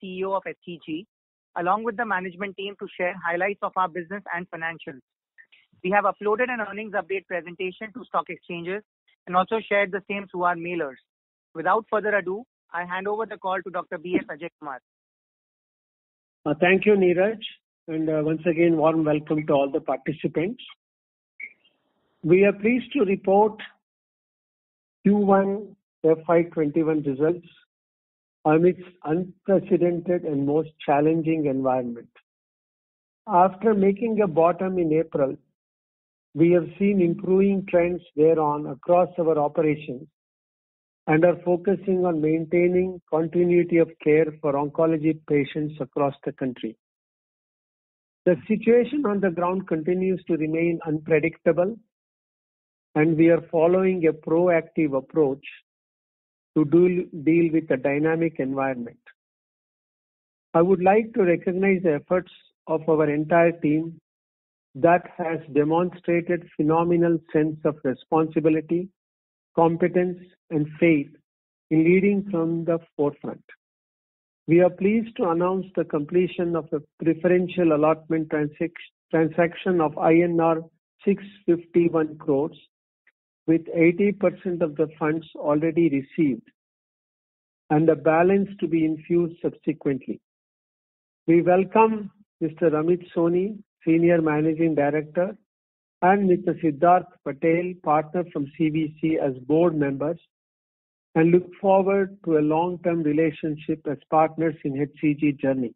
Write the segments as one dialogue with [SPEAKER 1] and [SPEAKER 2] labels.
[SPEAKER 1] CEO of HCG, along with the management team to share highlights of our business and financials. We have uploaded an earnings update presentation to stock exchanges and also shared the same through our mailers. Without further ado, I hand over the call to Dr. B.S. Ajay Kumar.
[SPEAKER 2] Thank you, Neeraj, and once again, warm welcome to all the participants. We are pleased to report Q1 FY21 results amidst unprecedented and most challenging environment. After making a bottom in April, we have seen improving trends thereon across our operations and are focusing on maintaining continuity of care for oncology patients across the country. The situation on the ground continues to remain unpredictable, and we are following a proactive approach to deal with the dynamic environment. I would like to recognize the efforts of our entire team that has demonstrated phenomenal sense of responsibility, competence, and faith in leading from the forefront. We are pleased to announce the completion of a preferential allotment transaction of INR 651 crores, with 80% of the funds already received and the balance to be infused subsequently. We welcome Mr. Amit Soni, Senior Managing Director, and Mr. Siddharth Patel, Partner from CVC, as board members, and look forward to a long-term relationship as partners in HCG journey.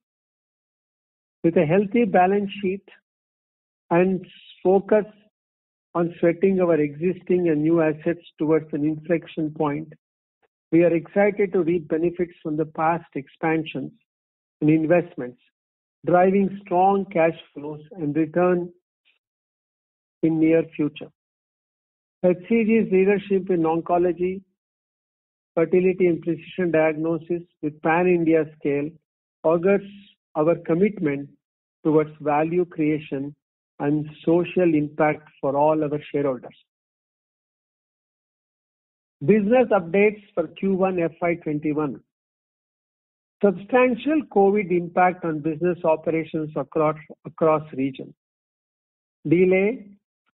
[SPEAKER 2] With a healthy balance sheet and focus on sweating our existing and new assets towards an inflection point, we are excited to reap benefits from the past expansions and investments, driving strong cash flows and return in near future. HCG's leadership in oncology, fertility and precision diagnosis with pan-India scale augurs our commitment towards value creation and social impact for all our shareholders. Business updates for Q1 FY21. Substantial COVID impact on business operations across regions. Delay,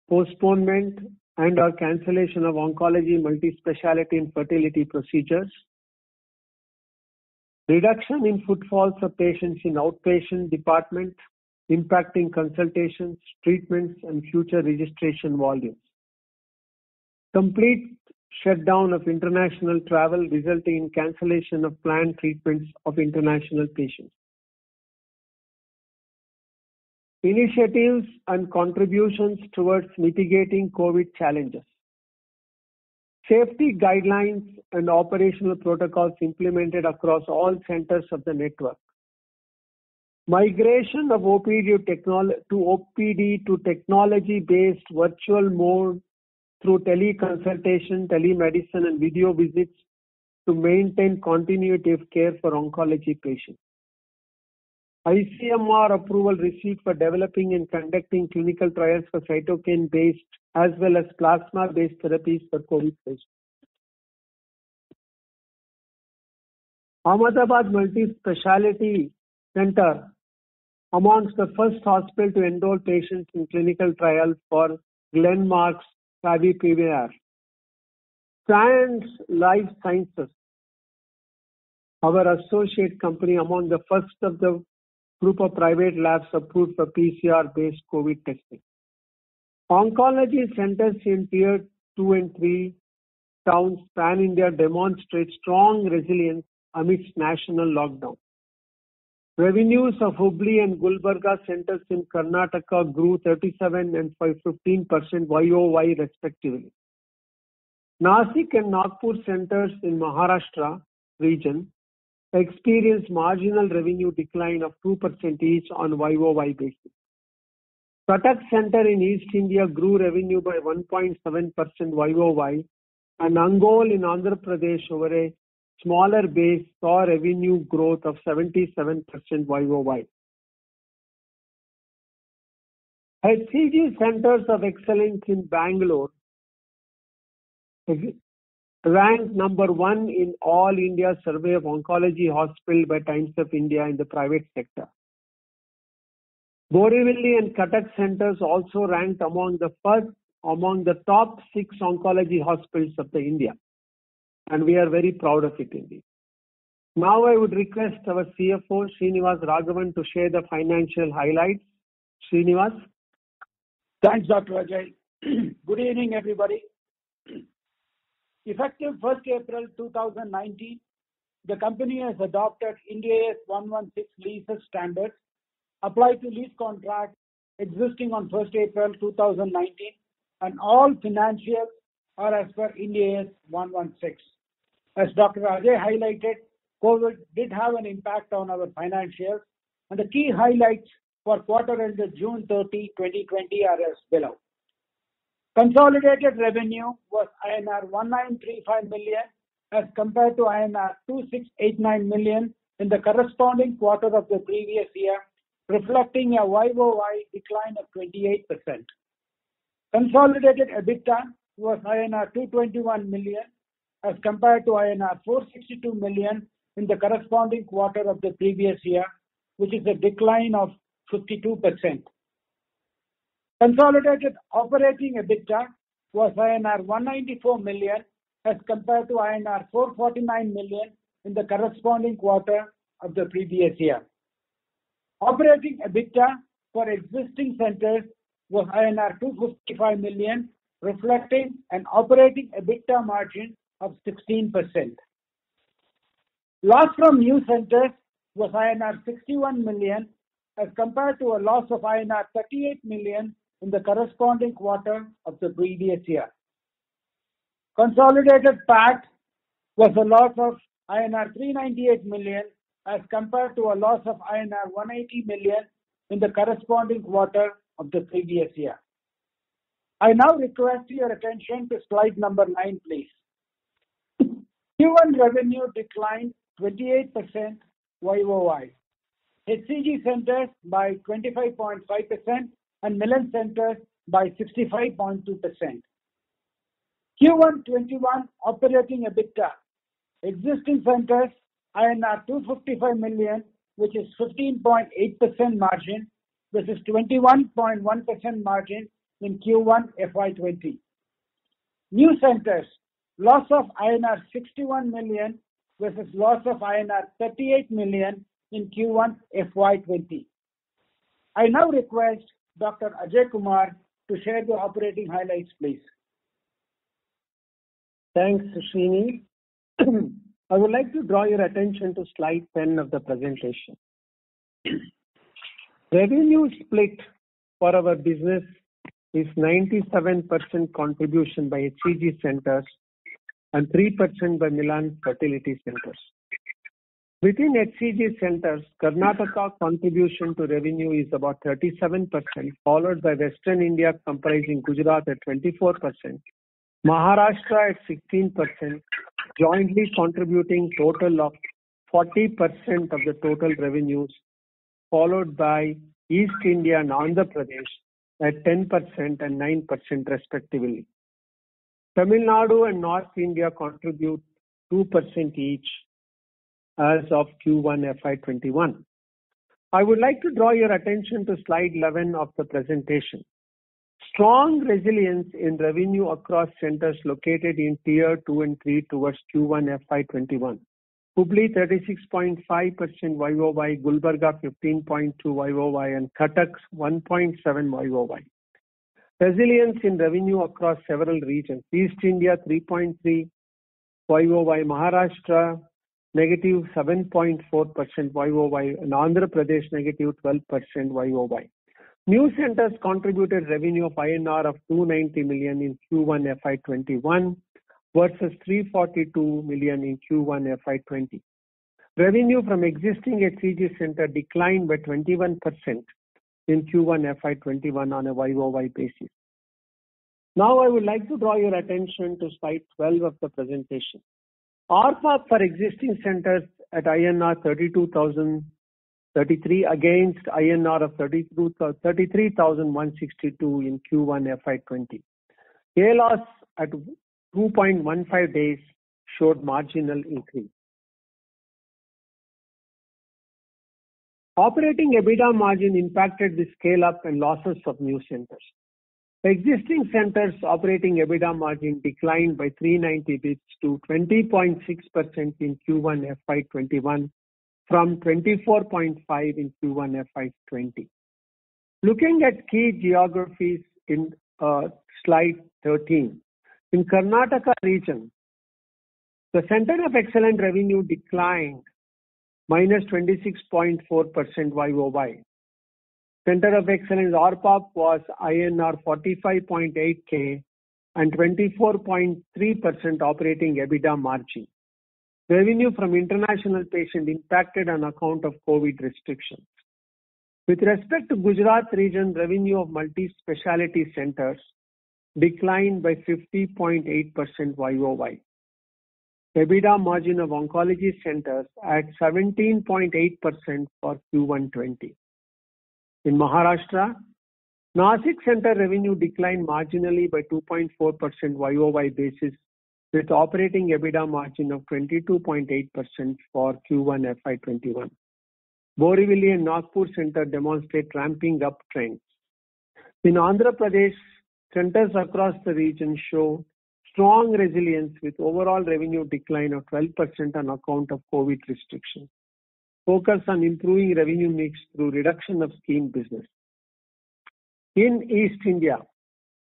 [SPEAKER 2] postponement, and or cancellation of oncology, multi-speciality and fertility procedures. Reduction in footfalls of patients in outpatient department, impacting consultations, treatments, and future registration volumes. Complete shutdown of international travel, resulting in cancellation of planned treatments of international patients. Initiatives and contributions towards mitigating COVID challenges. Safety guidelines and operational protocols implemented across all centers of the network. Migration of OPD to technology-based virtual mode through teleconsultation, telemedicine, and video visits to maintain continuity of care for oncology patients. ICMR approval received for developing and conducting clinical trials for cytokine-based as well as plasma-based therapies for COVID patients. Ahmedabad Multi-Speciality Center amongst the first hospital to enroll patients in clinical trials for Glenmark's Favipiravir. Strand Life Sciences, our associate company, among the first of the group of private labs approved for PCR-based COVID testing. Oncology centers in Tier 2 and 3 towns pan-India demonstrate strong resilience amidst national lockdown. Revenues of Hubli and Gulbarga centers in Karnataka grew 37% and 15% YOY respectively. Nasik and Nagpur centers in Maharashtra region experienced marginal revenue decline of 2% each on YOY basis. Cuttack Center in East India grew revenue by 1.7% YOY, and Angol in Andhra Pradesh over a smaller base saw revenue growth of 77% YOY. HCG Centers of Excellence in Bangalore ranked number 1 in All India Survey of Oncology Hospital by Times of India in the private sector. Borivali and Cuttack centers also ranked among the top 6 oncology hospitals of the India, and we are very proud of it indeed. Now I would request our CFO Srinivas Raghavan to share the financial highlights. Srinivas.
[SPEAKER 3] Thanks, Dr. Ajay. Good evening, everybody. Effective 1st April 2019, the company has adopted Ind AS 116 leases standards applied to lease contracts existing on 1st April 2019, and all financials are as per Ind AS 116. As Dr. Ajay highlighted, COVID did have an impact on our financials, and the key highlights for quarter ended June 30, 2020 are as below. Consolidated revenue was INR 1935 million as compared to INR 2689 million in the corresponding quarter of the previous year, reflecting a YoY decline of 28%. Consolidated EBITDA was INR 221 million as compared to INR 462 million in the corresponding quarter of the previous year, which is a decline of 52%. Consolidated operating EBITDA was INR 194 million as compared to INR 449 million in the corresponding quarter of the previous year. Operating EBITDA for existing centers was INR 255 million, reflecting an operating EBITDA margin of 16%. Loss from new centers was INR 61 million as compared to a loss of INR 38 million in the corresponding quarter of the previous year. Consolidated PAT was a loss of INR 398 million as compared to a loss of INR 180 million in the corresponding quarter of the previous year. I now request your attention to slide number 9, please. Q1 revenue declined 28% YoY. HCG centers by 25.5% and Milann centers by 65.2%. Q1 21 operating EBITDA, existing centers INR 255 million, which is 15.8% margin, versus 21.1% margin in Q1 FY20. New centers, loss of INR 61 million versus loss of INR 38 million in Q1 FY20. I now request Dr. Ajay Kumar to share the operating highlights, please.
[SPEAKER 2] Thanks, Srini. I would like to draw your attention to slide 10 of the presentation. Revenue split for our business is 97% contribution by HCG centers and 3% by Milann fertility centers. Within HCG centers, Karnataka contribution to revenue is about 37%, followed by Western India comprising Gujarat at 24%, Maharashtra at 16%, jointly contributing total of 40% of the total revenues, followed by East India and Andhra Pradesh at 10% and 9% respectively. Tamil Nadu and North India contribute 2% each as of Q1 FY21. I would like to draw your attention to slide 11 of the presentation. Strong resilience in revenue across centers located in Tier 2 and 3 towards Q1 FY21. Hubli 36.5% YoY, Gulbarga 15.2 YoY, and Cuttack 1.7 YoY. Resilience in revenue across several regions. East India 3.3 YoY, Maharashtra negative 7.4% YoY, and Andhra Pradesh negative 12% YoY. New centers contributed revenue of INR of 290 million in Q1 FY21 versus 342 million in Q1 FY20. Revenue from existing HCG center declined by 21% in Q1 FY21 on a YoY basis. Now I would like to draw your attention to slide 12 of the presentation. ARPOB for existing centers at INR 32,033 against INR of 33,162 in Q1 FY20. ALOS at 2.15 days showed marginal increase. Operating EBITDA margin impacted the scale-up and losses of new centers. Existing centers operating EBITDA margin declined by 390 basis points to 20.6% in Q1 FY21 from 24.5% in Q1 FY20. Looking at key geographies in slide 13. In Karnataka region, the Center of Excellence revenue declined minus 26.4% YOY. Center of Excellence RPOP was INR 45.8K and 24.3% operating EBITDA margin. Revenue from international patients impacted on account of COVID restrictions. With respect to Gujarat region, revenue of multi-speciality centers declined by 50.8% YOY. EBITDA margin of oncology centers at 17.8% for Q1 20. In Maharashtra, Nashik Center revenue declined marginally by 2.4% YOY basis with operating EBITDA margin of 22.8% for Q1 FY21. Borivali and Nagpur Center demonstrate ramping up trends. In Andhra Pradesh, centers across the region show strong resilience with overall revenue decline of 12% on account of COVID restrictions. Focus on improving revenue mix through reduction of scheme business. In East India,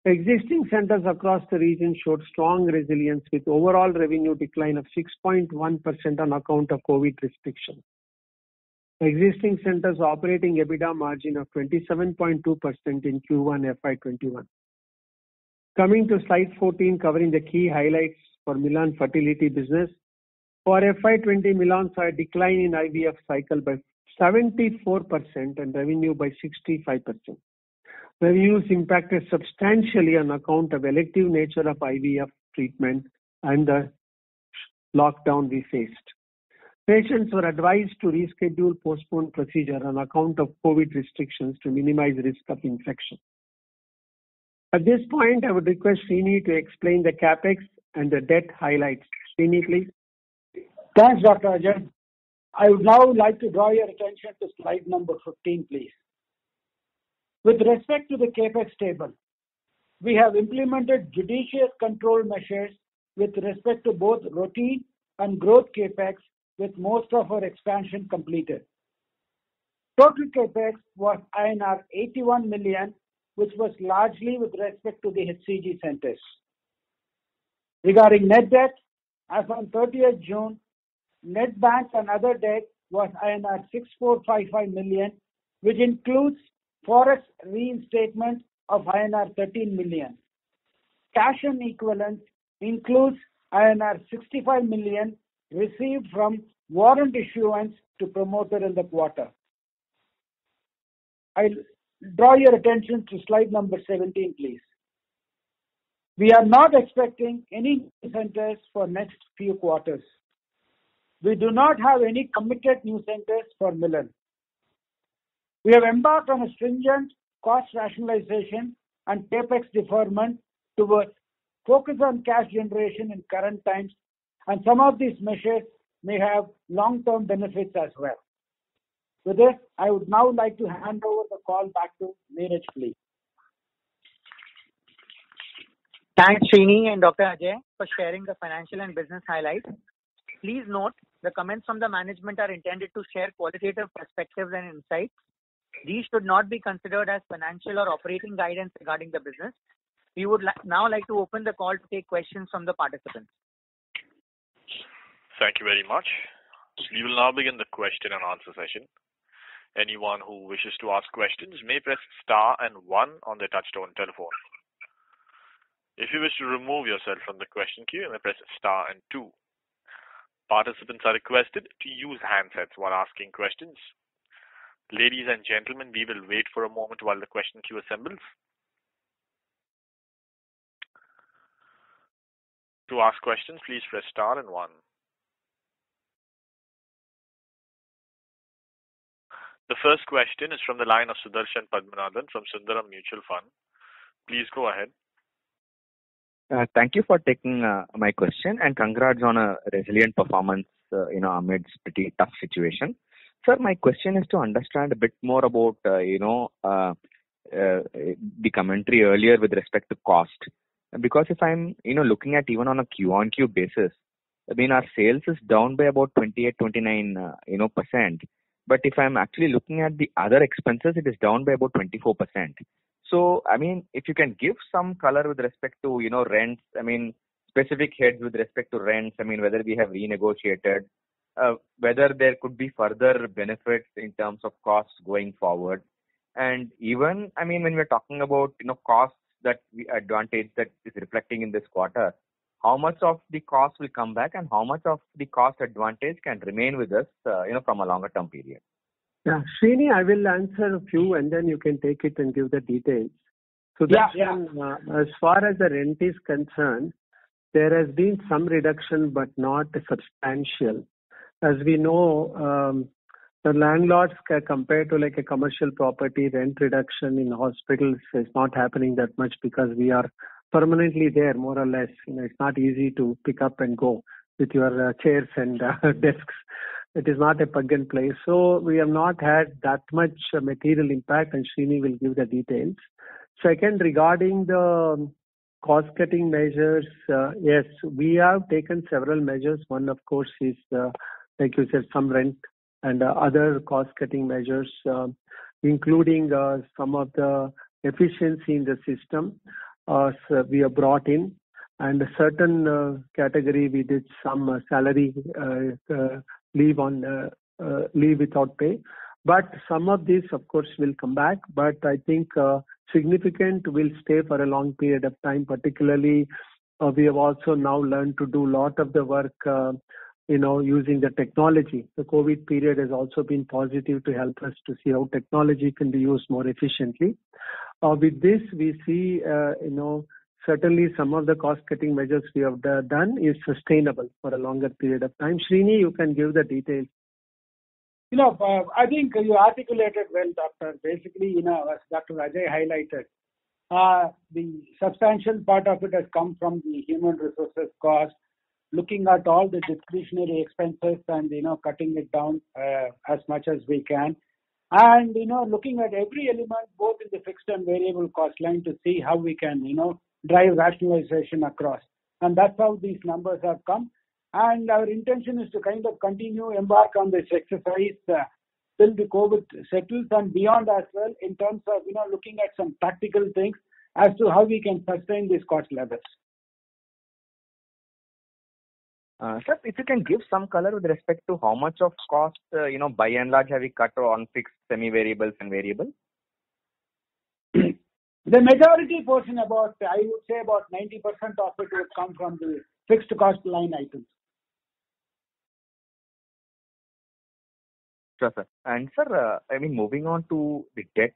[SPEAKER 2] existing centers across the region showed strong resilience with overall revenue decline of 6.1% on account of COVID restrictions. Existing centers operating EBITDA margin of 27.2% in Q1 FY21. Coming to slide 14 covering the key highlights for Milann fertility business. For FY20, Milann saw a decline in IVF cycle by 74% and revenue by 65%. Revenues impacted substantially on account of elective nature of IVF treatment and the lockdown we faced. Patients were advised to reschedule postponed procedure on account of COVID restrictions to minimize risk of infection. At this point, I would request Srini to explain the capex and the debt highlights. Srini, please.
[SPEAKER 3] Thanks, Dr. Ajay. I would now like to draw your attention to slide number 15, please. With respect to the capex table, we have implemented judicious control measures with respect to both routine and growth capex, with most of our expansion completed. Total capex was INR 81 million, which was largely with respect to the HCG centers. Regarding net debt, as on 30th June, net bank and other debt was INR 6455 million, which includes forex reinstatement of INR 13 million. Cash and equivalents includes INR 65 million received from warrant issuance to promoter in the quarter. I'll draw your attention to slide number 17, please. We are not expecting any new centers for next few quarters. We do not have any committed new centers for Milann. We have embarked on a stringent cost rationalization and capex deferment towards focus on cash generation in current times, and some of these measures may have long-term benefits as well. With this, I would now like to hand over the call back to Neeraj, please.
[SPEAKER 1] Thanks, Srini and Dr. Ajay, for sharing the financial and business highlights. Please note, the comments from the management are intended to share qualitative perspectives and insights. These should not be considered as financial or operating guidance regarding the business. We would now like to open the call to take questions from the participants.
[SPEAKER 4] Thank you very much. We will now begin the question and answer session. Anyone who wishes to ask questions may press star and 1 on their touchtone telephone. If you wish to remove yourself from the question queue, you may press star and 2. Participants are requested to use handsets while asking questions. Ladies and gentlemen, we will wait for a moment while the question queue assembles. To ask questions, please press star and 1. The first question is from the line of Sudarshan Padmanabhan from Sundaram Mutual Fund. Please go ahead.
[SPEAKER 5] Thank you for taking my question, and congrats on a resilient performance, amidst pretty tough situation. Sir, my question is to understand a bit more about, the commentary earlier with respect to cost. Because if I'm, looking at even on a Q-on-Q basis, I mean, our sales is down by about 28, 29, percent. But if I'm actually looking at the other expenses, it is down by about 24%. So, I mean, if you can give some color with respect to, rents, I mean, specific heads with respect to rents, I mean, whether we have renegotiated, whether there could be further benefits in terms of costs going forward. And even, I mean, when we're talking about, costs advantage that is reflecting in this quarter, how much of the cost will come back and how much of the cost advantage can remain with us, from a longer term period?
[SPEAKER 2] Yeah, Srini, I will answer a few and then you can take it and give the details. So as far as the rent is concerned, there has been some reduction but not substantial. As we know, the landlords compared to like a commercial property, rent reduction in hospitals is not happening that much because we are permanently there more or less. It's not easy to pick up and go with your chairs and desks. It is not a plug and play. So we have not had that much material impact, and Srini will give the details. Second, regarding the cost-cutting measures, yes, we have taken several measures. One, of course, is, like you said, some rent and other cost-cutting measures, including some of the efficiency in the system we have brought in. And a certain category, we did some salary leave without pay. But some of these, of course, will come back. But I think significant will stay for a long period of time. Particularly, we have also now learned to do a lot of the work, using the technology. The COVID period has also been positive to help us to see how technology can be used more efficiently. With this, we see, certainly some of the cost-cutting measures we have done is sustainable for a longer period of time. Srini, you can give the details.
[SPEAKER 3] I think you articulated well, Doctor. Basically, as Dr. Ajay highlighted, the substantial part of it has come from the human resources cost, looking at all the discretionary expenses and, cutting it down as much as we can. And, looking at every element, both in the fixed and variable cost line to see how we can, drive rationalization across. And that's how these numbers have come. And our intention is to kind of continue embark on this exercise till the COVID settles and beyond as well, in terms of, looking at some tactical things as to how we can sustain these cost levels.
[SPEAKER 5] Sir, if you can give some color with respect to how much of cost, by and large have we cut on fixed, semi-variables and variable?
[SPEAKER 3] The majority portion, I would say about 90% of it would come from the fixed cost line items.
[SPEAKER 5] Sure, sir. And sir, moving on to the debt,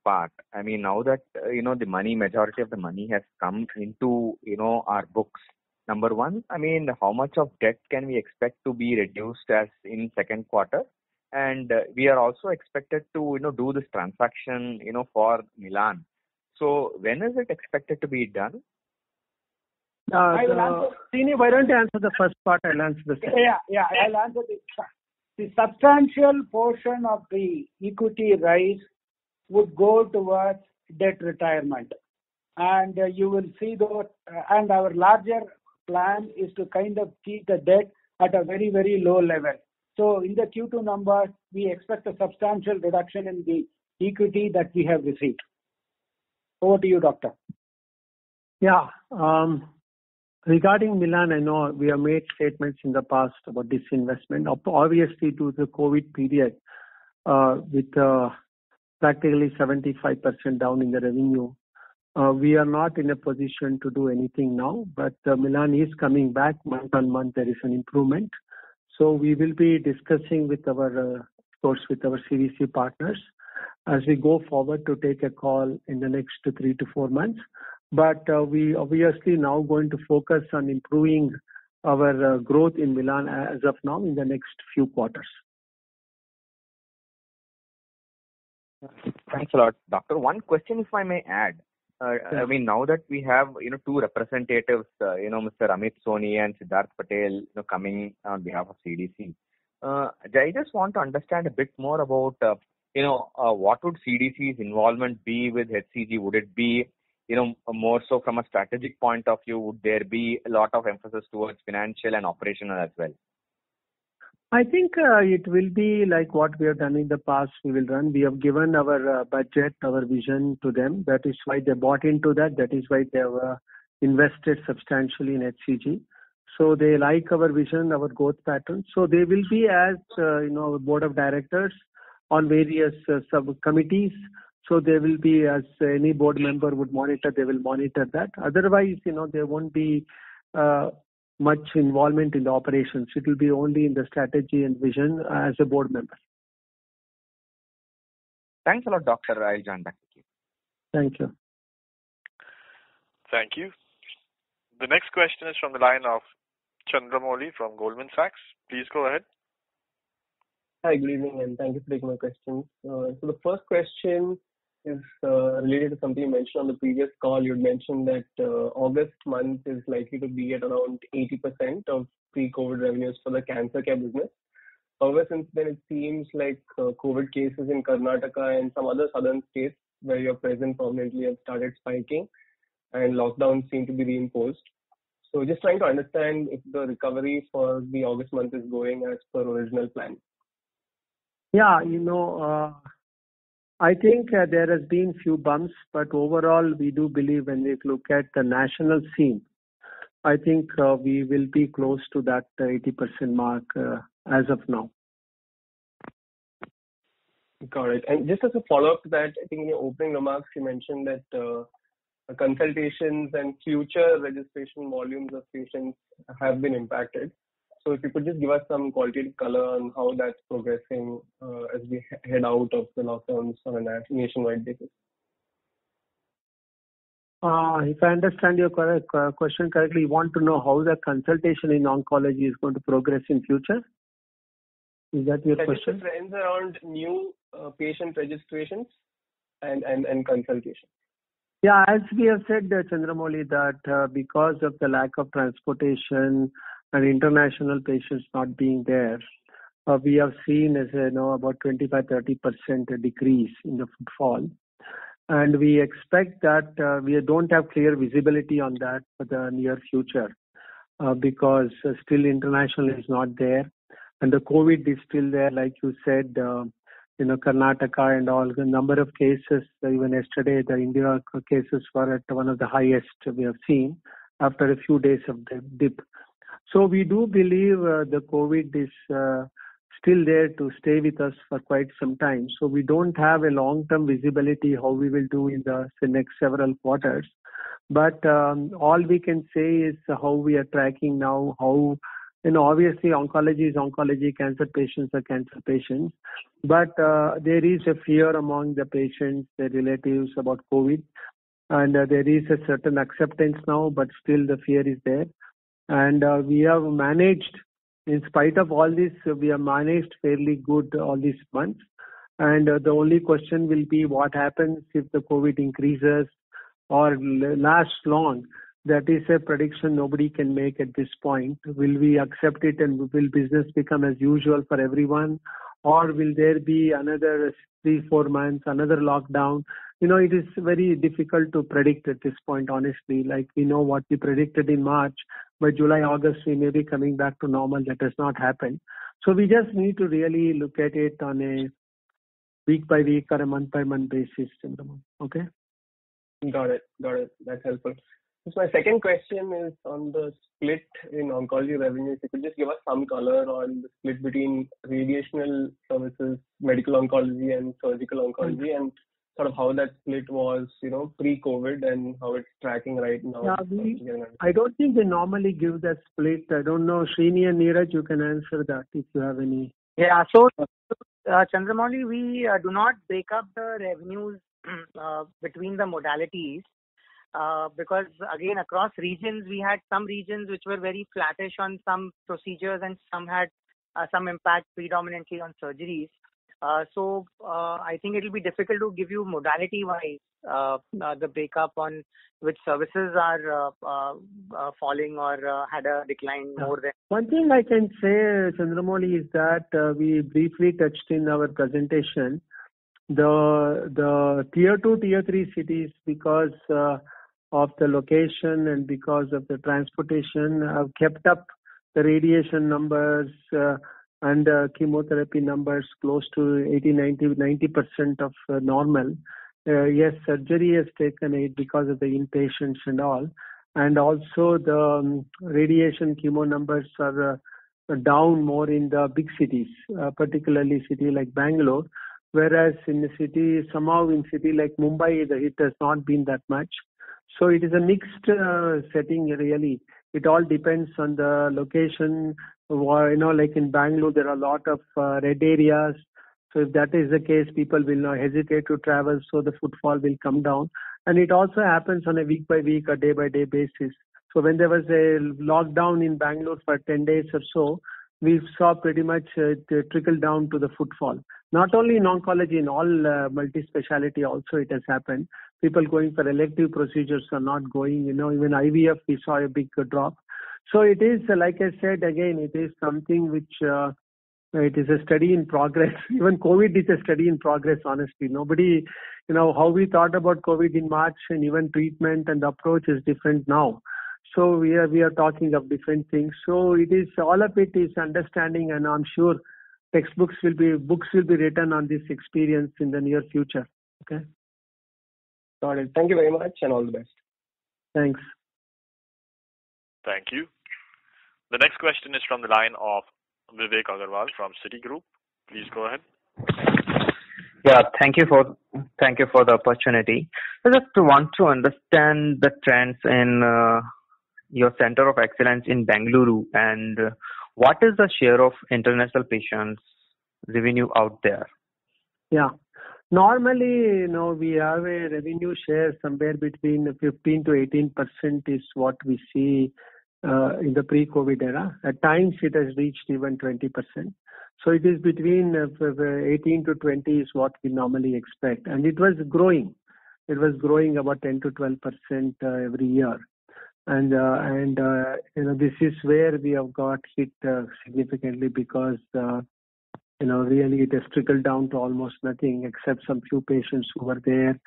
[SPEAKER 5] part. Now that, the majority of the money has come into, our books. Number one, how much of debt can we expect to be reduced as in second quarter? And we are also expected to, do this transaction, for Milann. So when is it expected to be done?
[SPEAKER 2] Srini, why don't you answer the first part? I'll answer the second.
[SPEAKER 3] Yeah, I'll answer this. The substantial portion of the equity rise would go towards debt retirement. And you will see that, and our larger plan is to kind of keep the debt at a very, very low level. So in the Q2 numbers, we expect a substantial reduction in the equity that we have received. Over to you, Doctor.
[SPEAKER 2] Yeah. Regarding Milann, I know we have made statements in the past about this investment. Obviously, to the COVID period, with practically 75% down in the revenue, we are not in a position to do anything now. But Milann is coming back month on month. There is an improvement. So we will be discussing with our CVC partners as we go forward to take a call in the next 3 to 4 months. But we obviously now going to focus on improving our growth in Milann as of now in the next few quarters.
[SPEAKER 5] Thanks a lot, Doctor. One question, if I may add. I mean, now that we have, two representatives, Mr. Amit Soni and Siddharth Patel, coming on behalf of CDC, I just want to understand a bit more about, what would CDC's involvement be with HCG? Would it be, more so from a strategic point of view? Would there be a lot of emphasis towards financial and operational as well?
[SPEAKER 2] I think it will be like what we have done in the past. We will run. We have given our budget, our vision to them. That is why they bought into that. That is why they have invested substantially in HCG. So they like our vision, our growth pattern. So they will be as our board of directors on various subcommittees. So they will be, as any board member would monitor, they will monitor that. Otherwise, there won't be much involvement in the operations. It will be only in the strategy and vision as a board member.
[SPEAKER 5] Thanks a lot, Doctor. I'll join back with you.
[SPEAKER 2] Thank you.
[SPEAKER 4] Thank you. The next question is from the line of Chandramouli from Goldman Sachs. Please go ahead.
[SPEAKER 6] Hi, good evening, and thank you for taking my questions. So the first question is related to something you mentioned on the previous call. You had mentioned that August month is likely to be at around 80% of pre-COVID revenues for the cancer care business. However, since then it seems like COVID cases in Karnataka and some other southern states where you're present permanently have started spiking and lockdowns seem to be reimposed. So just trying to understand if the recovery for the August month is going as per original plan.
[SPEAKER 2] Yeah, I think there has been few bumps, but overall we do believe when we look at the national scene, I think we will be close to that 80% mark as of now.
[SPEAKER 6] Got it. And just as a follow-up to that, I think in your opening remarks you mentioned that consultations and future registration volumes of patients have been impacted. So if you could just give us some qualitative color on how that's progressing as we head out of the lockdowns on a nationwide basis.
[SPEAKER 2] If I understand your question correctly, you want to know how the consultation in oncology is going to progress in future? Is that your question?
[SPEAKER 6] Just the trends around new patient registrations and consultation.
[SPEAKER 2] Yeah, as we have said, Chandramouli, that because of the lack of transportation and international patients not being there, we have seen, as you know, about 25-30% decrease in the footfall. And we expect that we don't have clear visibility on that for the near future because still international is not there. And the COVID is still there, like you said, Karnataka and all. The number of cases, even yesterday, the India cases were at one of the highest we have seen after a few days of the dip. So we do believe the COVID is still there to stay with us for quite some time. So we don't have a long-term visibility how we will do in the next several quarters. But all we can say is how we are tracking now, how, obviously oncology is oncology, cancer patients are cancer patients. But there is a fear among the patients, their relatives about COVID. And there is a certain acceptance now, but still the fear is there. And we have managed, in spite of all this, we have managed fairly good all these months. And the only question will be what happens if the COVID increases or lasts long. That is a prediction nobody can make at this point. Will we accept it and will business become as usual for everyone? Or will there be another 3-4 months, another lockdown? It is very difficult to predict at this point, honestly. Like we know what we predicted in March. By July, August, we may be coming back to normal. That has not happened. So we just need to really look at it on a week-by-week or a month-by-month basis. Okay?
[SPEAKER 6] Got it. That's helpful. So my second question is on the split in oncology revenues. If you could just give us some color on the split between radiational services, medical oncology and surgical oncology, and sort of how that split was, pre-COVID and how it's tracking right now.
[SPEAKER 2] Yeah, I don't think they normally give that split. I don't know. Srini and Neeraj, you can answer that if you have any.
[SPEAKER 1] Yeah, so Chandramouli, we do not break up the revenues between the modalities because, again, across regions, we had some regions which were very flattish on some procedures and some had some impact predominantly on surgeries. So I think it will be difficult to give you modality-wise the breakup on which services are falling or had a decline more than.
[SPEAKER 2] One thing I can say, Chandramouli, is that we briefly touched in our presentation the tier 2, tier 3 cities, because of the location and because of the transportation, have kept up the radiation numbers and chemotherapy numbers close to 90% of normal. Yes, surgery has taken it because of the inpatients and all. And also the radiation chemo numbers are down more in the big cities, particularly city like Bangalore. Whereas in the city, somehow in city like Mumbai, the hit has not been that much. So it is a mixed setting really. It all depends on the location. Like in Bangalore, there are a lot of red areas. So if that is the case, people will not hesitate to travel. So the footfall will come down. And it also happens on a week by week or day by day basis. So when there was a lockdown in Bangalore for 10 days or so, we saw pretty much trickle down to the footfall. Not only in oncology, in all multi-speciality also it has happened. People going for elective procedures are not going, even IVF we saw a big drop. So it is, like I said, again, it is something which, it is a study in progress. Even COVID is a study in progress, honestly. Nobody, how we thought about COVID in March and even treatment and approach is different now. So we are talking of different things. So it is, all of it is understanding, and I'm sure books will be written on this experience in the near future. Okay.
[SPEAKER 6] Got it. Thank you very much and all the best.
[SPEAKER 2] Thanks.
[SPEAKER 4] Thank you. The next question is from the line of Vivek Agarwal from Citigroup. Please go ahead.
[SPEAKER 5] Yeah, thank you for the opportunity. I just want to understand the trends in your Center of Excellence in Bengaluru, and what is the share of international patients revenue out there? Yeah.
[SPEAKER 2] Normally, we have a revenue share somewhere between 15 to 18% is what we see in the pre-COVID era. At times, it has reached even 20%. So it is between 18 to 20 is what we normally expect. And it was growing. It was growing about 10 to 12% every year. And this is where we have got hit significantly because, really it has trickled down to almost nothing except some few patients who were there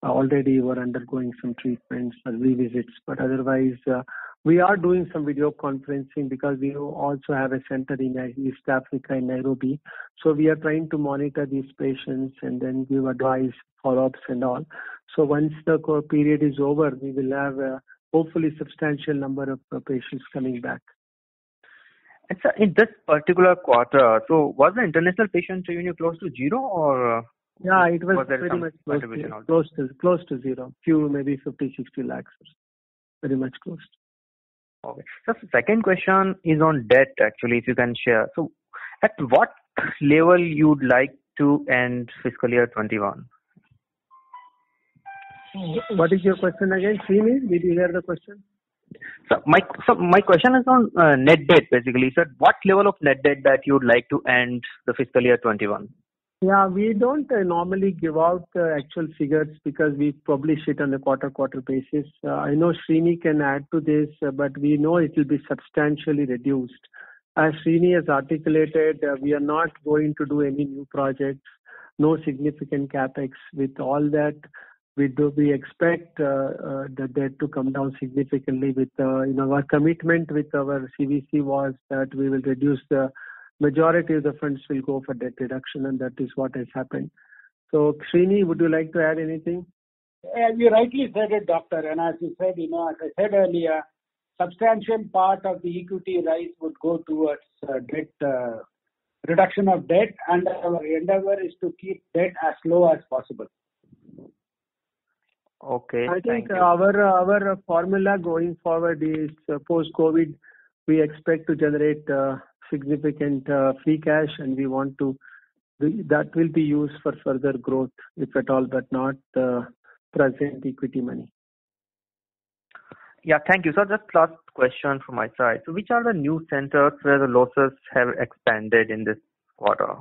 [SPEAKER 2] already were undergoing some treatments or revisits. But otherwise, we are doing some video conferencing because we also have a center in East Africa in Nairobi. So we are trying to monitor these patients and then give advice, follow-ups and all. So once the period is over, we will have hopefully substantial number of patients coming back.
[SPEAKER 5] And so in this particular quarter, so was the international patient revenue close to zero or?
[SPEAKER 2] Yeah, it was pretty much close to zero. Few, maybe 50, 60 lakhs. Very much close.
[SPEAKER 5] Okay. So the second question is on debt, actually, if you can share. So at what level you'd like to end fiscal year 21?
[SPEAKER 2] What is your question again? Srini, did you hear the question?
[SPEAKER 5] So my question is on net debt, basically. So what level of net debt that you'd like to end the fiscal year 21?
[SPEAKER 2] Yeah, we don't normally give out the actual figures because we publish it on a quarter basis. I know Srini can add to this, but we know it will be substantially reduced. As Srini has articulated, we are not going to do any new projects, no significant capex. With all that, we expect the debt to come down significantly. With our commitment with our CVC was that we will reduce the majority of the funds will go for debt reduction, and that is what has happened. So, Srini, would you like to add anything?
[SPEAKER 3] You rightly said it, Doctor. And as you said, as I said earlier, substantial part of the equity rise would go towards reduction of debt, and our endeavor is to keep debt as low as possible.
[SPEAKER 5] Okay.
[SPEAKER 2] I think our formula going forward is post-COVID, we expect to generate significant free cash, and we want to that will be used for further growth, if at all, but not present equity money.
[SPEAKER 5] Yeah, thank you. So just last question from my side. So which are the new centers where the losses have expanded in this quarter?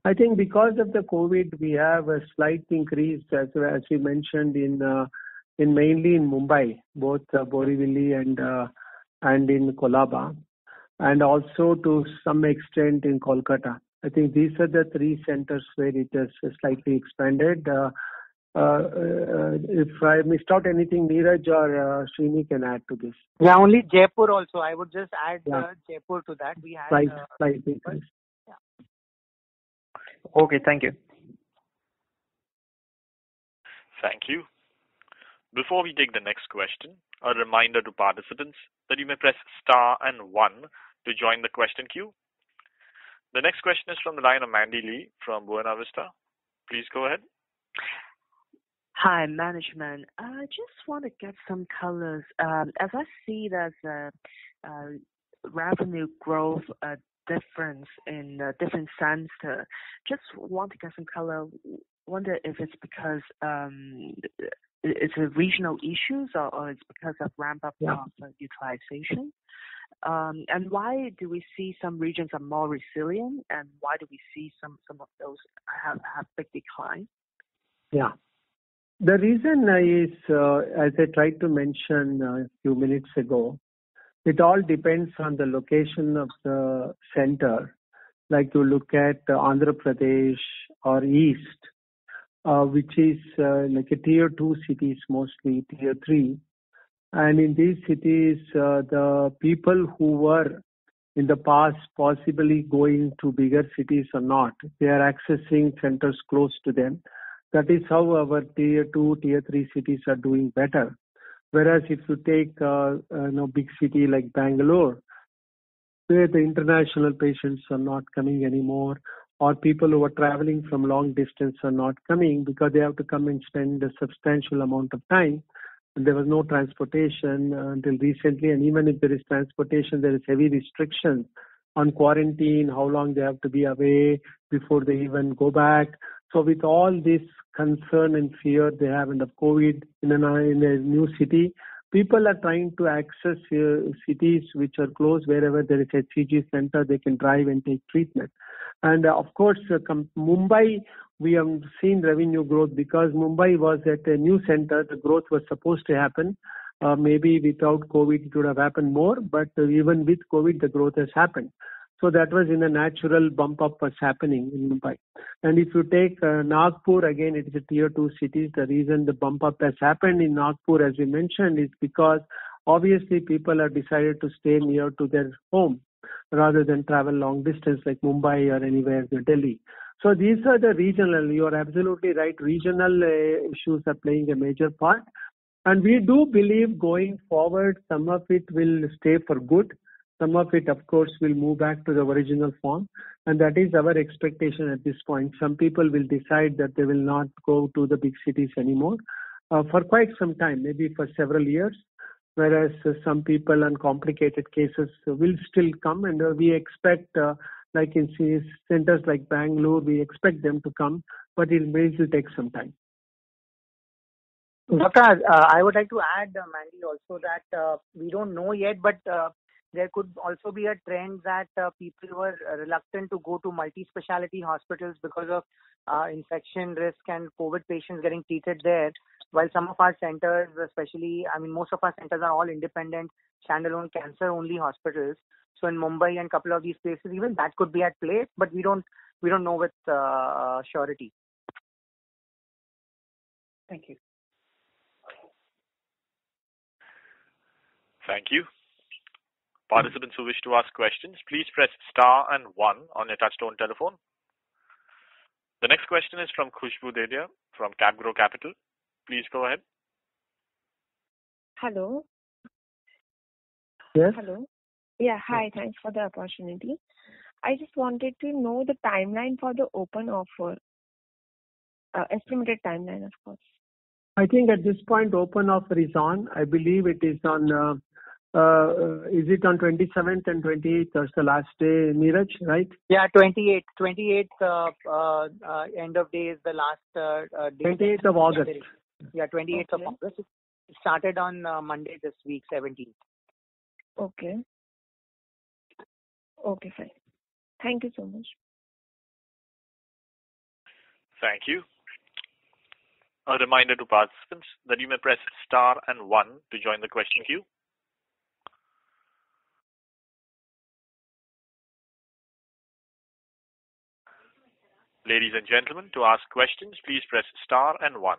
[SPEAKER 2] I think because of the COVID, we have a slight increase, as we mentioned, in mainly in Mumbai, both Borivali and in Kolaba, and also to some extent in Kolkata. I think these are the three centers where it has slightly expanded. If I missed out anything, Neeraj or Srini can add to this.
[SPEAKER 1] Yeah, only Jaipur also. I would just add Jaipur to that. We had
[SPEAKER 2] slight increase.
[SPEAKER 7] Okay, thank you.
[SPEAKER 4] Thank you. Before we take the next question, a reminder to participants that you may press star and 1 to join the question queue. The next question is from the line of Mandy Lee from Buena Vista. Please go ahead.
[SPEAKER 8] Hi, management. I just want to get some colors. As I see there's a revenue growth difference in different centers, just want to get some color. Wonder if it's because it's a regional issues or it's because of ramp up of utilization. And why do we see some regions are more resilient, and why do we see some of those have big decline?
[SPEAKER 2] Yeah. The reason is, as I tried to mention a few minutes ago, it all depends on the location of the center. Like you look at Andhra Pradesh or East, which is like a tier 2 cities, mostly tier 3. And in these cities, the people who were in the past possibly going to bigger cities or not, they are accessing centers close to them. That is how our tier 2, tier 3 cities are doing better. Whereas if you take big city like Bangalore, where the international patients are not coming anymore, or people who are traveling from long distance are not coming because they have to come and spend a substantial amount of time. And there was no transportation until recently, and even if there is transportation, there is heavy restrictions on quarantine, how long they have to be away before they even go back. So with all this concern and fear they have in the COVID in a new city, people are trying to access cities which are close, wherever there is a HCG center, they can drive and take treatment. And of course, Mumbai, we have seen revenue growth because Mumbai was at a new center. The growth was supposed to happen. Maybe without COVID, it would have happened more, but even with COVID, the growth has happened. So that was in a natural bump up was happening in Mumbai. And if you take Nagpur, again, it is a tier 2 city. The reason the bump up has happened in Nagpur, as we mentioned, is because obviously people have decided to stay near to their home rather than travel long distance like Mumbai or anywhere in Delhi. So these are the regional, you are absolutely right, regional issues are playing a major part. And we do believe going forward, some of it will stay for good. Some of it, of course, will move back to the original form. And that is our expectation at this point. Some people will decide that they will not go to the big cities anymore for quite some time, maybe for several years. Whereas some people on complicated cases will still come. And we expect, like in centers like Bangalore, we expect them to come, but it will take some time.
[SPEAKER 1] Doctor, I would like to add, Mandy, also that we don't know yet, but there could also be a trend that people were reluctant to go to multi-speciality hospitals because of infection risk and COVID patients getting treated there. While some of our centers, especially, most of our centers are all independent, standalone cancer-only hospitals. So in Mumbai and a couple of these places, even that could be at play, but we don't know with surety. Thank you.
[SPEAKER 4] Thank you. Participants who wish to ask questions, please press star and 1 on your touchtone telephone. The next question is from Khushbu Dedia from CapGrow Capital. Please go ahead.
[SPEAKER 9] Hello.
[SPEAKER 2] Yes.
[SPEAKER 9] Hello. Yeah, hi. Thanks for the opportunity. I just wanted to know the timeline for the open offer. Estimated timeline, of course.
[SPEAKER 2] I think at this point, open offer is on. I believe it is on. Is it on 27th and 28th? That's the last day, Neeraj, right?
[SPEAKER 1] Yeah, 28th. 28th end of day is the last day.
[SPEAKER 2] 28th of August.
[SPEAKER 1] Yeah, 28th of August. It started on Monday this week, 17th.
[SPEAKER 9] Okay. Okay, fine. Thank you so much.
[SPEAKER 4] Thank you. A reminder to participants that you may press star and 1 to join the question queue. Ladies and gentlemen, to ask questions, please press star and 1.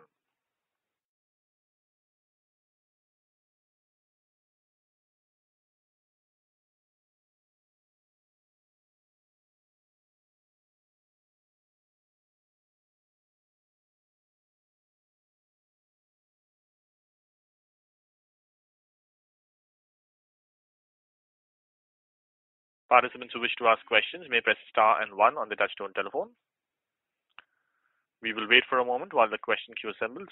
[SPEAKER 4] Participants who wish to ask questions may press star and 1 on the touchtone telephone. We will wait for a moment while the question queue assembles.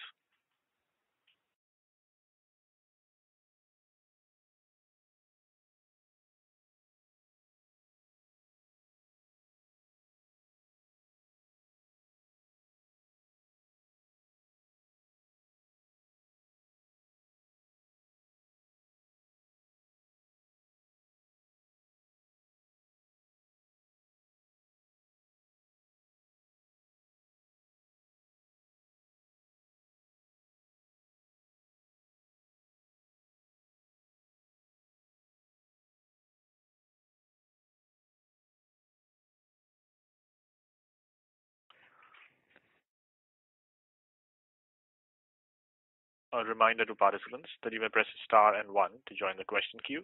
[SPEAKER 4] A reminder to participants that you may press star and 1 to join the question queue.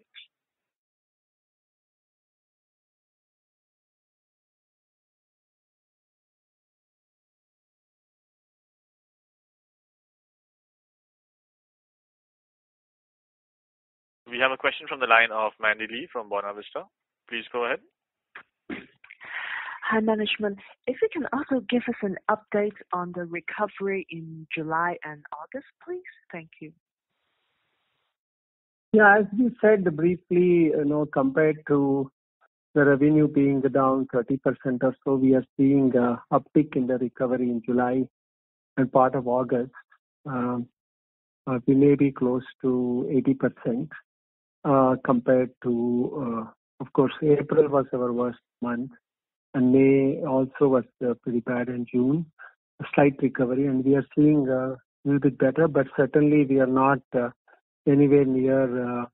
[SPEAKER 4] We have a question from the line of Mandy Lee from Buona Vista. Please go ahead.
[SPEAKER 8] Hi, management. If you can also give us an update on the recovery in July and August, please. Thank you.
[SPEAKER 2] Yeah, as we said briefly, compared to the revenue being down 30% or so, we are seeing a uptick in the recovery in July and part of August. We may be close to 80% compared to, of course, April was our worst month, and May also was pretty bad, in June, a slight recovery, and we are seeing a little bit better, but certainly we are not anywhere near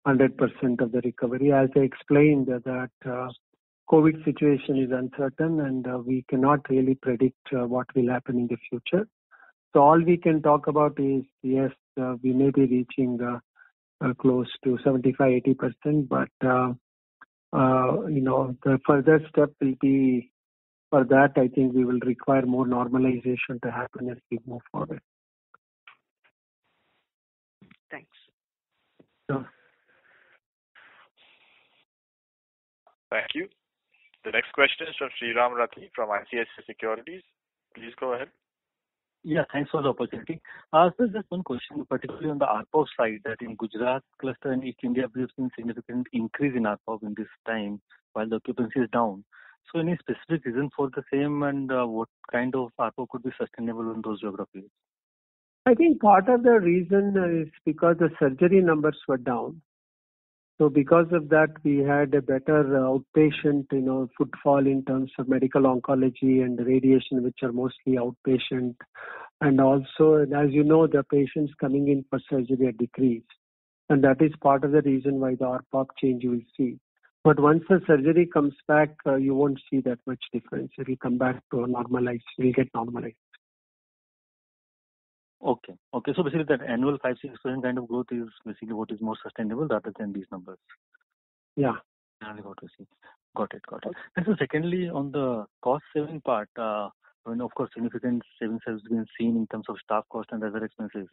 [SPEAKER 2] 100% of the recovery. As I explained, that COVID situation is uncertain, and we cannot really predict what will happen in the future. So all we can talk about is, yes, we may be reaching close to 75-80%, but the further step will be, for that, I think we will require more normalization to happen as we move forward.
[SPEAKER 8] Thanks.
[SPEAKER 2] Sure.
[SPEAKER 4] Thank you. The next question is from Sriram Rathi from ICICI Securities. Please go ahead.
[SPEAKER 7] Yeah, thanks for the opportunity. So just one question, particularly on the ARPOB side, that in Gujarat cluster and East India, we've seen significant increase in ARPOB in this time, while the occupancy is down. So any specific reason for the same, and what kind of ARPOB could be sustainable in those geographies?
[SPEAKER 2] I think part of the reason is because the surgery numbers were down. So because of that, we had a better outpatient, footfall in terms of medical oncology and radiation, which are mostly outpatient. And also, as you know, the patients coming in for surgery are decreased. And that is part of the reason why the ARPOB change you will see. But once the surgery comes back, you won't see that much difference. It will come back to normalized. It will get normalized.
[SPEAKER 7] Okay. So basically, that annual 5-6% kind of growth is basically what is more sustainable rather than these numbers.
[SPEAKER 2] Yeah.
[SPEAKER 7] Got it. And so secondly, on the cost saving part, of course, significant savings has been seen in terms of staff cost and other expenses.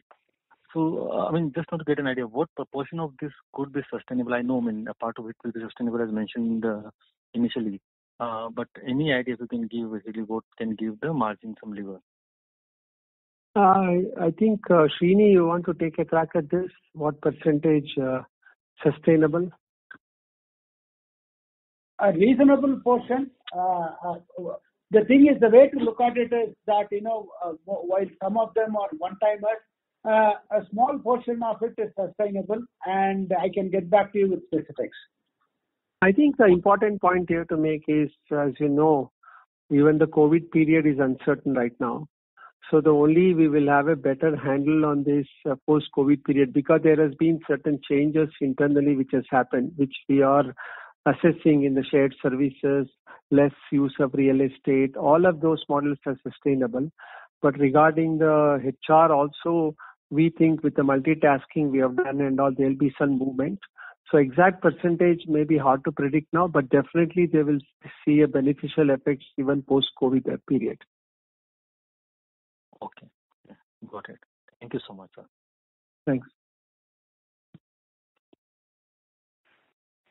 [SPEAKER 7] So, just want to get an idea, what proportion of this could be sustainable? I know, a part of it will be sustainable as mentioned initially. But any idea if you can give basically what can give the margin some lever?
[SPEAKER 2] I think, Srini, you want to take a crack at this? What percentage sustainable?
[SPEAKER 3] A reasonable portion. The thing is, the way to look at it is that, while some of them are one-timers, a small portion of it is sustainable, and I can get back to you with specifics.
[SPEAKER 2] I think the important point here to make is, as you know, Even the COVID period is uncertain right now. So the only we will have a better handle on this post-COVID period, because there has been certain changes internally which has happened, which we are assessing in the shared services, less use of real estate. All of those models are sustainable. But regarding the HR also, we think with the multitasking we have done and all, there will be some movement. So exact percentage may be hard to predict now, but definitely they will see a beneficial effect even post-COVID period.
[SPEAKER 7] Okay. Yeah, got it. Thank you so much, sir.
[SPEAKER 2] Thanks.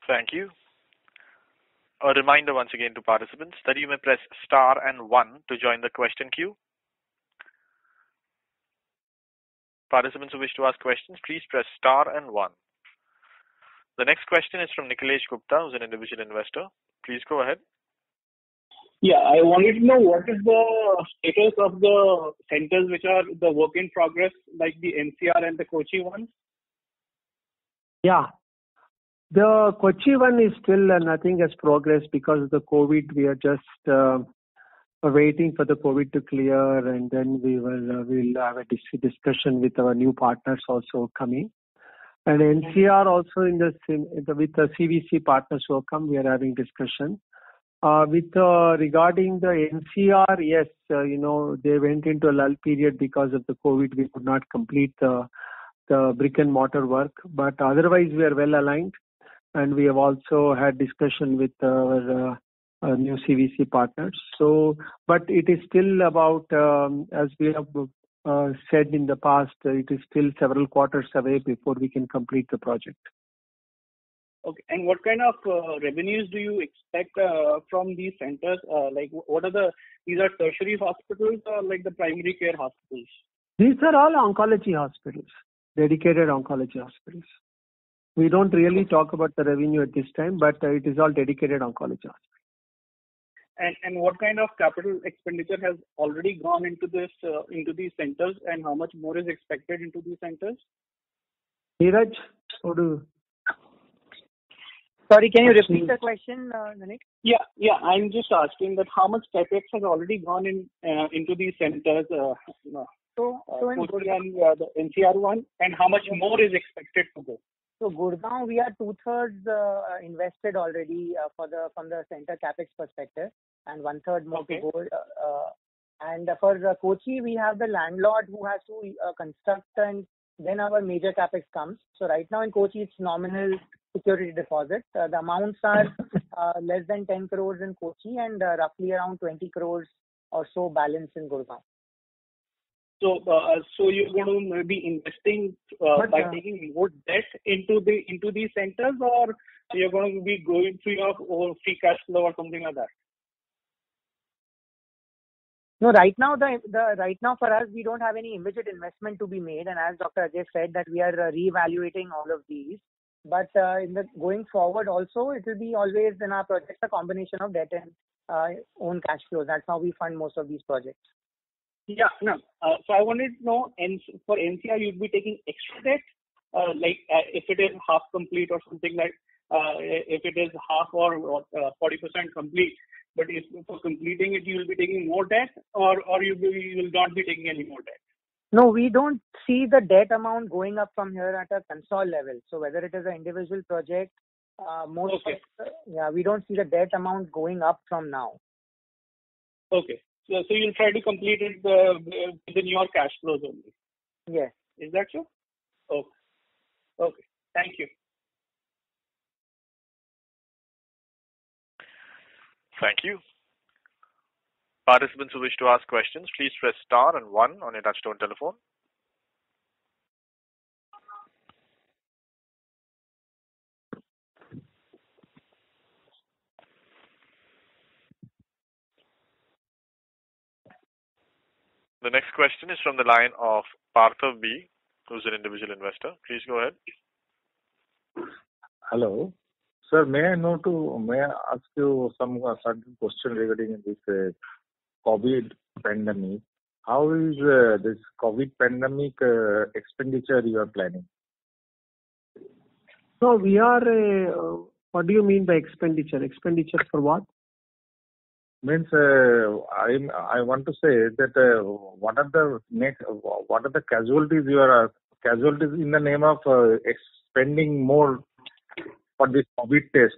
[SPEAKER 4] Thank you. A reminder once again to participants that you may press star and 1 to join the question queue. Participants who wish to ask questions, please press star and 1. The next question is from Nikhilesh Gupta, who's an individual investor. Please go ahead.
[SPEAKER 10] Yeah, I wanted to know what is the status of the centers which are the work in progress, like the NCR and the Kochi ones?
[SPEAKER 2] Yeah. The Kochi one is still nothing has progressed because of the COVID. We are just waiting for the COVID to clear, and then we'll have a discussion with our new partners also coming. And NCR also with the CVC partners who have come, we are having discussion. Regarding the NCR, yes, they went into a lull period because of the COVID. We could not complete the brick and mortar work, but otherwise we are well aligned, and we have also had discussion with our new CVC partners. So, but it is still about, as we have said in the past, it is still several quarters away before we can complete the project.
[SPEAKER 10] Okay. And what kind of revenues do you expect from these centers? Like, these are tertiary hospitals or like the primary care hospitals?
[SPEAKER 2] These are all oncology hospitals, dedicated oncology hospitals. We don't really talk about the revenue at this time, but it is all dedicated oncology hospitals.
[SPEAKER 10] And what kind of capital expenditure has already gone into these centers, and how much more is expected into these centers?
[SPEAKER 2] Neeraj,
[SPEAKER 1] Sorry, can you repeat the question, Nanik?
[SPEAKER 10] Yeah. I'm just asking that how much capex has already gone into these centers, Kochi and the NCR one, and how much more is expected to go?
[SPEAKER 1] So Gurgaon, we are 2/3 invested already from the center capex perspective, and 1/3 more to go. And for Kochi, we have the landlord who has to construct, and then our major capex comes. So right now in Kochi, it's nominal security deposit. The amounts are less than 10 crores in Kochi and roughly around 20 crores or so balance in Gurgaon.
[SPEAKER 10] So you're going to be investing by taking more debt into these centers, or you're going to be going through your own free cash flow or something like that?
[SPEAKER 1] No, right now right now for us, we don't have any immediate investment to be made, and as Dr. Ajay said, that we are reevaluating all of these. But going forward also, it will be always in our projects a combination of debt and own cash flows. That's how we fund most of these projects.
[SPEAKER 10] Yeah, no. So I wanted to know, for NCR, you'd be taking extra debt, if it is half complete or something like, if it is half or 40% complete. But if for completing it, you will be taking more debt, or you will not be taking any more debt?
[SPEAKER 1] No, we don't see the debt amount going up from here at a console level. So whether it is an individual project, we don't see the debt amount going up from now.
[SPEAKER 10] Okay. So you'll try to complete it within your cash flows only?
[SPEAKER 1] Yes.
[SPEAKER 10] Is that so? Okay. Thank you.
[SPEAKER 4] Thank you. Participants who wish to ask questions, please press star and 1 on your touchtone telephone. The next question is from the line of Parthav B, who's an individual investor. Please go ahead.
[SPEAKER 11] Hello. Sir, may I ask you some certain question regarding this COVID pandemic? How is this COVID pandemic expenditure you are planning?
[SPEAKER 2] So we are, what do you mean by expenditure? Expenditure for what?
[SPEAKER 11] Means I want to say that what are the casualties casualties in the name of spending more for this COVID test,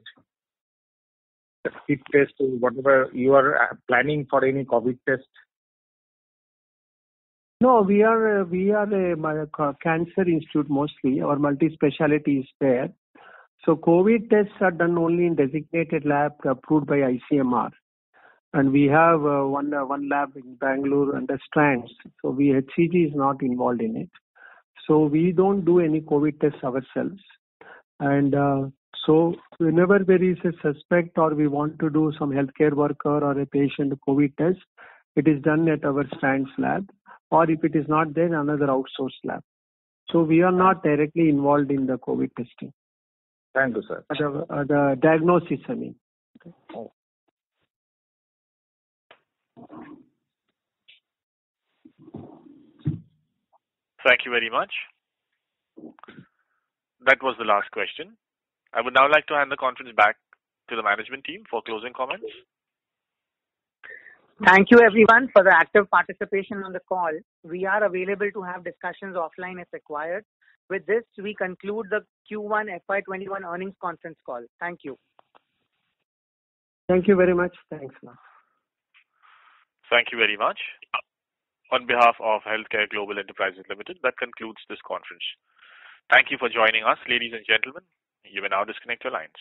[SPEAKER 11] kit test, whatever you are planning for any COVID test?
[SPEAKER 2] No, we are a cancer institute mostly. Our multi-specialty is there. So COVID tests are done only in designated lab approved by ICMR. And we have one lab in Bangalore under Strands. So HCG is not involved in it. So we don't do any COVID tests ourselves. And so whenever there is a suspect or we want to do some healthcare worker or a patient COVID test, it is done at our Strands lab. Or if it is not there, another outsourced lab. So we are not directly involved in the COVID testing.
[SPEAKER 11] Thank you, sir.
[SPEAKER 2] The diagnosis, I mean. Okay.
[SPEAKER 11] Oh.
[SPEAKER 4] Thank you very much. That was the last question. I would now like to hand the conference back to the management team for closing comments.
[SPEAKER 1] Thank you everyone for the active participation on the call. We are available to have discussions offline if required. With this, we conclude the Q1 FY21 earnings conference call. Thank you.
[SPEAKER 2] Thank you very much. Thanks.
[SPEAKER 4] Thank you very much. On behalf of Healthcare Global Enterprises Limited, that concludes this conference. Thank you for joining us, ladies and gentlemen. You may now disconnect your lines.